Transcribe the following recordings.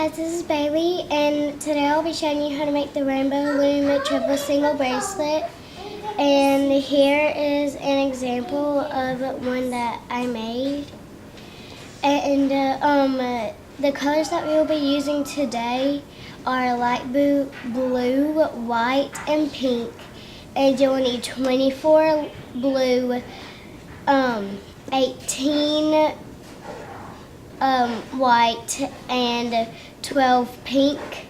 guys, this is Bailey, and today I'll be showing you how to make the Rainbow Loom triple single bracelet. And here is an example of one that I made. And the colors that we will be using today are light blue, white, and pink. And you'll need 24 blue, 18 white, and 12 pink.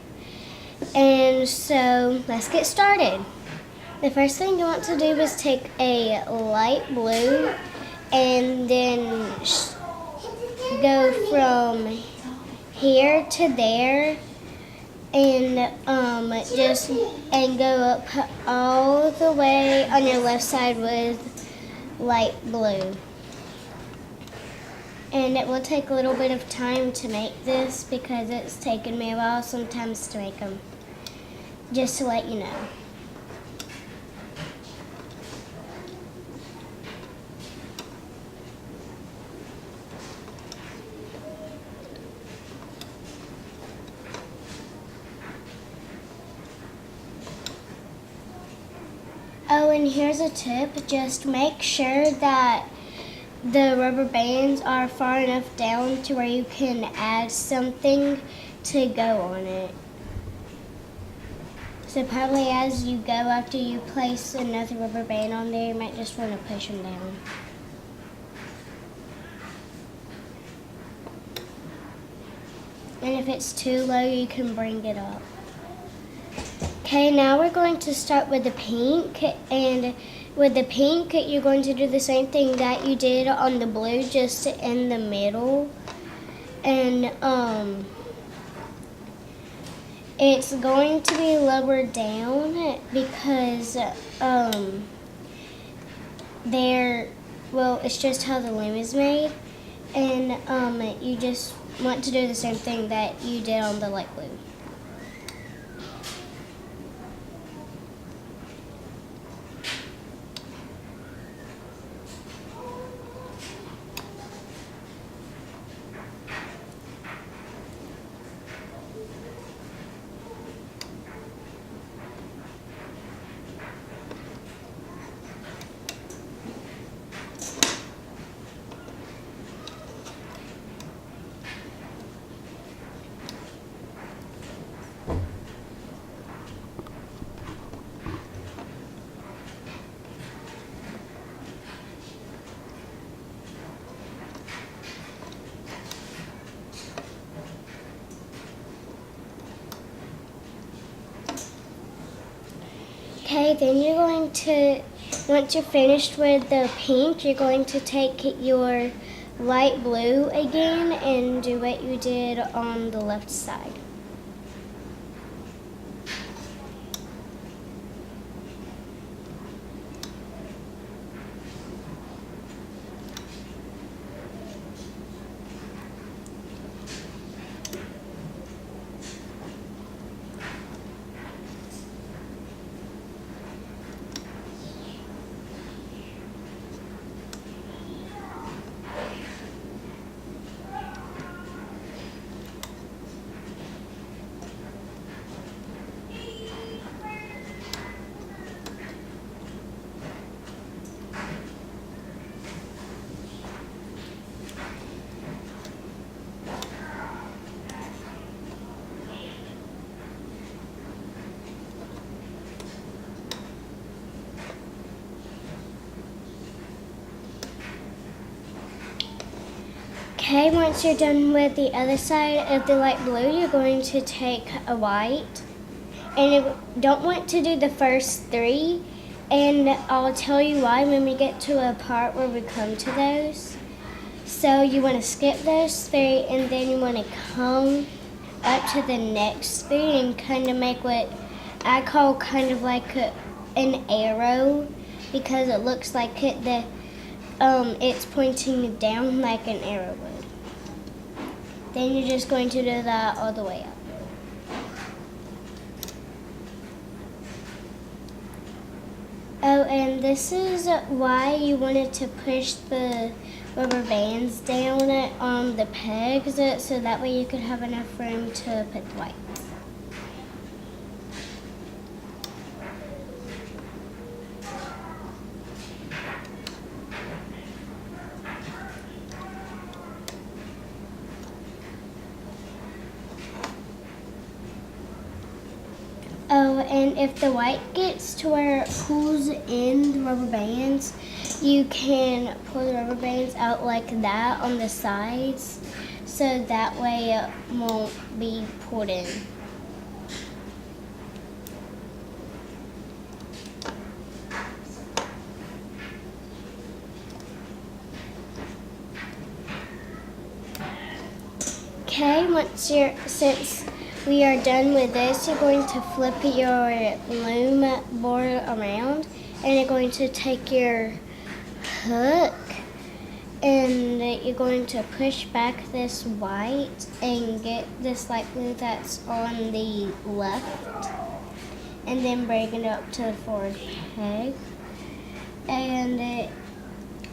And so let's get started. The first thing you want to do is take a light blue and then go from here to there and go up all the way on your left side with light blue. And it will take a little bit of time to make this because it's taken me a while sometimes to make them, just to let you know. Oh, and here's a tip. Just make sure that the rubber bands are far enough down to where you can add something to go on it. So probably as you go, after you place another rubber band on there, you might just want to push them down. And if it's too low, you can bring it up. Okay, now we're going to start with the pink, and with the pink, you're going to do the same thing that you did on the blue, just in the middle. And it's going to be lower down because it's just how the loom is made. And you just want to do the same thing that you did on the light blue. Okay, then you're going to, once you're finished with the pink, you're going to take your light blue again and do what you did on the left side. Okay, once you're done with the other side of the light blue, you're going to take a white. And you don't want to do the first three, and I'll tell you why when we get to a part where we come to those. So you want to skip those three, and then you want to come up to the next three and kind of make what I call kind of like an arrow, because it looks like it's pointing down like an arrow would. Then you're just going to do that all the way up. Oh, and this is why you wanted to push the rubber bands down on the pegs so that way you could have enough room to put the white. Oh, and if the white gets to where it pulls in the rubber bands, you can pull the rubber bands out like that on the sides, so that way it won't be pulled in. Okay, since we are done with this, you're going to flip your loom board around, and you're going to take your hook and you're going to push back this white and get this light blue that's on the left, and then bring it up to the forward peg, and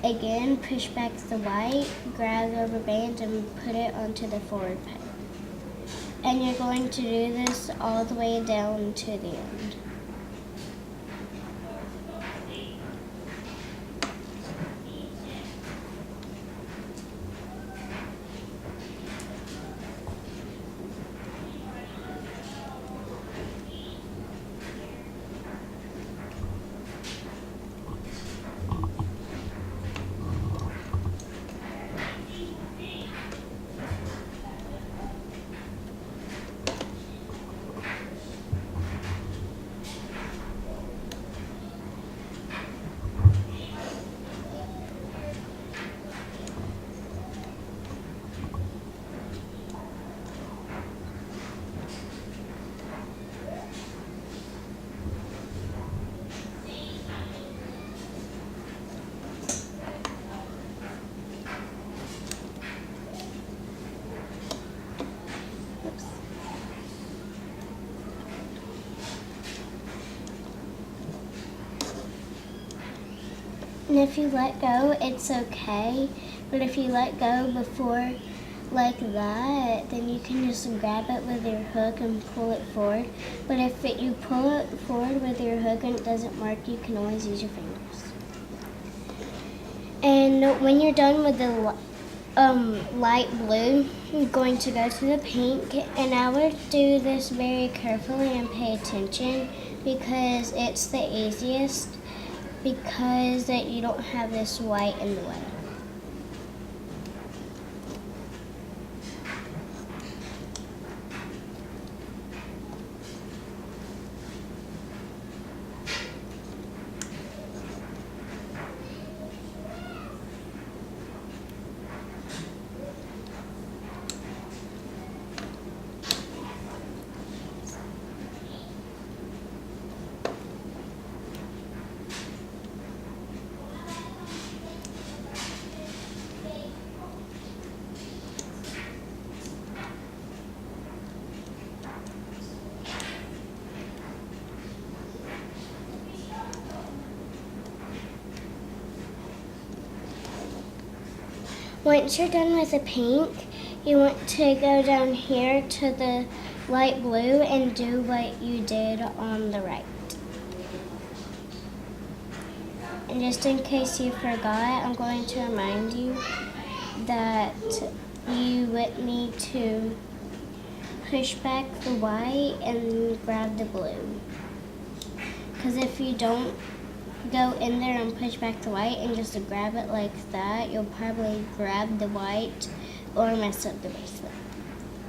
again push back the white, grab the rubber band and put it onto the forward peg. And you're going to do this all the way down to the end. And if you let go, it's okay. But if you let go before like that, then you can just grab it with your hook and pull it forward. But if you pull it forward with your hook and it doesn't work, you can always use your fingers. And when you're done with the light blue, you're going to go to the pink, and I would do this very carefully and pay attention because it's the easiest, because that you don't have this white in the way. Once you're done with the pink, you want to go down here to the light blue and do what you did on the right. And just in case you forgot, I'm going to remind you that you would need to push back the white and grab the blue. Because if you don't go in there and push back the white and just grab it like that, you'll probably grab the white or mess up the bracelet.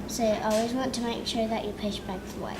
So you always want to make sure that you push back the white.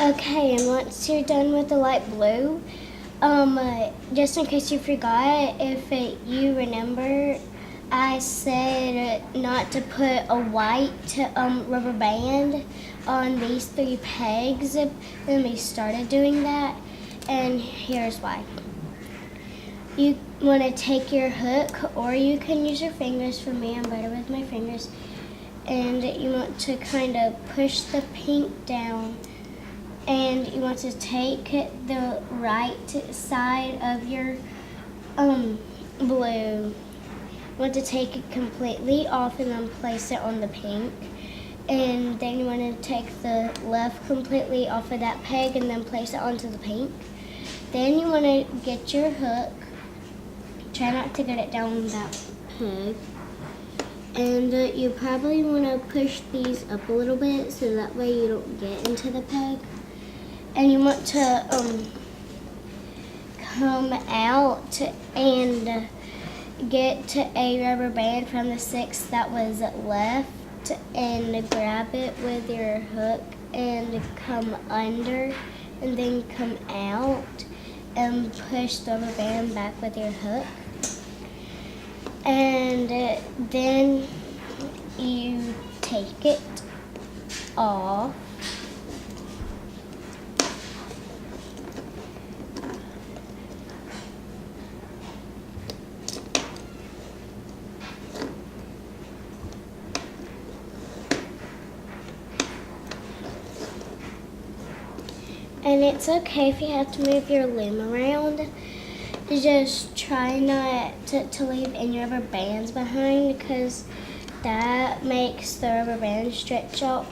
Okay, and once you're done with the light blue, just in case you forgot, if you remember, I said not to put a white rubber band on these 3 pegs, and we started doing that, and here's why. You want to take your hook, or you can use your fingers. For me, I'm better with my fingers, and you want to kind of push the pink down, and you want to take the right side of your blue. You want to take it completely off and then place it on the pink. And then you want to take the left completely off of that peg and then place it onto the pink. Then you want to get your hook. Try not to get it down that peg. And you probably want to push these up a little bit so that way you don't get into the peg. And you want to come out and get a rubber band from the 6 that was left and grab it with your hook and come under and then come out and push the rubber band back with your hook. And then you take it off. And it's okay if you have to move your loom around. Just try not to leave any rubber bands behind, because that makes the rubber band stretch out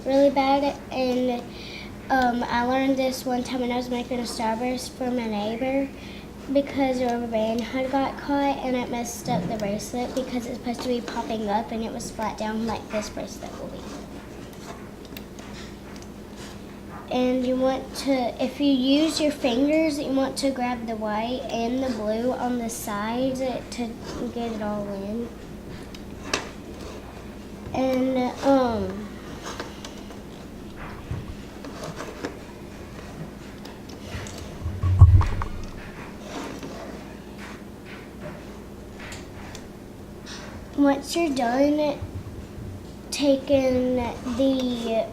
really bad. And I learned this one time when I was making a starburst for my neighbor, because the rubber band had got caught and it messed up the bracelet, because it's supposed to be popping up and it was flat down like this bracelet will be. And you want to, if you use your fingers, you want to grab the white and the blue on the sides to get it all in. And once you're done taking the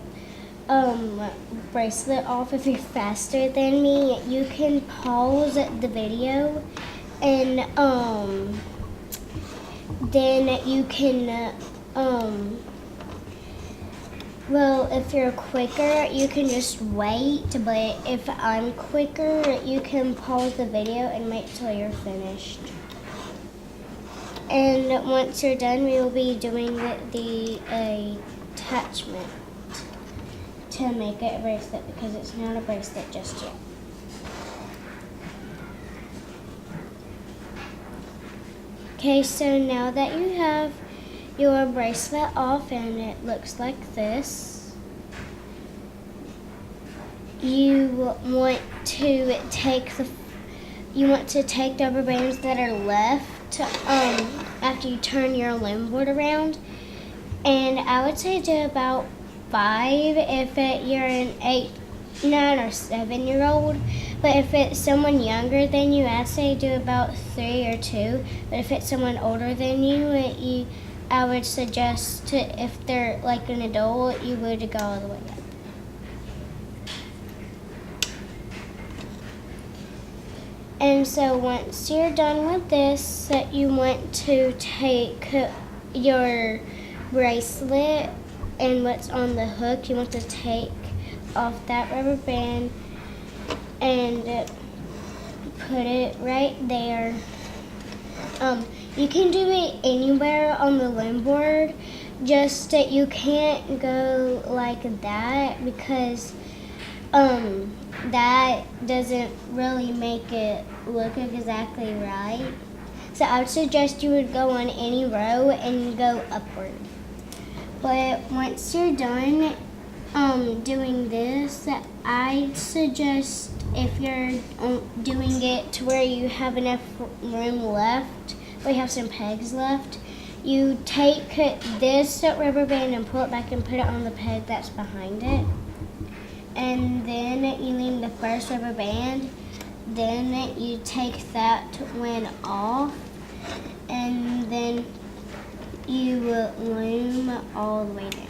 bracelet off, if you're faster than me, you can pause the video, and then you can well, if you're quicker, you can just wait, but if I'm quicker, you can pause the video and wait till you're finished. And once you're done, we will be doing the attachment to make it a bracelet, because it's not a bracelet just yet. Okay, so now that you have your bracelet off and it looks like this, you want to take the rubber bands that are left after you turn your loom board around, and I would say do about 5 if you're an 8, 9, or 7-year-old. But if it's someone younger than you, I'd say do about 3 or 2. But if it's someone older than you, I would suggest if they're like an adult, you would go all the way up. And so once you're done with this, you want to take your bracelet and what's on the hook, you want to take off that rubber band and put it right there. You can do it anywhere on the loom board, just that you can't go like that, because that doesn't really make it look exactly right. So I would suggest you would go on any row and go upward. But once you're done doing this, I'd suggest, if you're doing it to where you have enough room left, or you have some pegs left, you take this rubber band and pull it back and put it on the peg that's behind it. and then you leave the first rubber band. Then you take that one off, and then you will loom all the way down.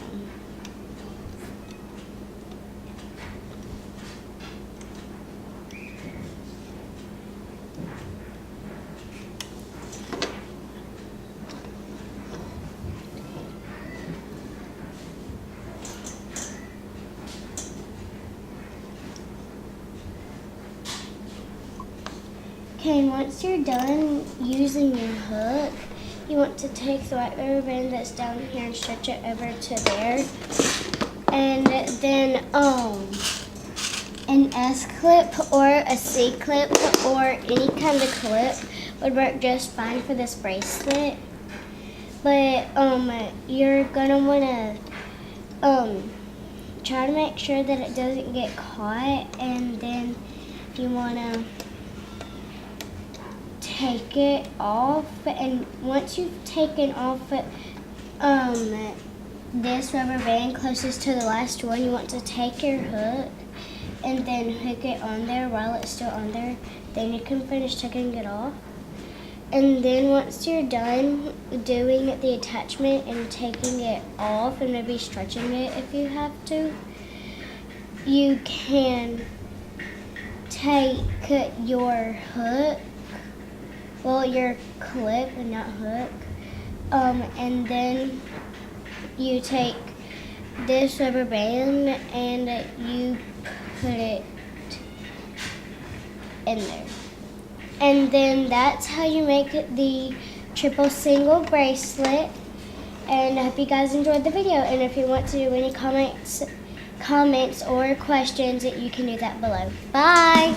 Okay, and once you're done using your hook, you want to take the white rubber band that's down here and stretch it over to there. And then an S clip or a C clip or any kind of clip would work just fine for this bracelet. But you're gonna wanna try to make sure that it doesn't get caught, and then you wanna take it off. And once you've taken off this rubber band closest to the last one, you want to take your hook and then hook it on there while it's still on there. Then you can finish taking it off. And then once you're done doing the attachment and taking it off and maybe stretching it if you have to, you can take your hook, well, your clip and not hook, and then you take this rubber band and you put it in there. And then that's how you make the triple single bracelet. And I hope you guys enjoyed the video. And if you want to do any comments or questions, you can do that below. Bye!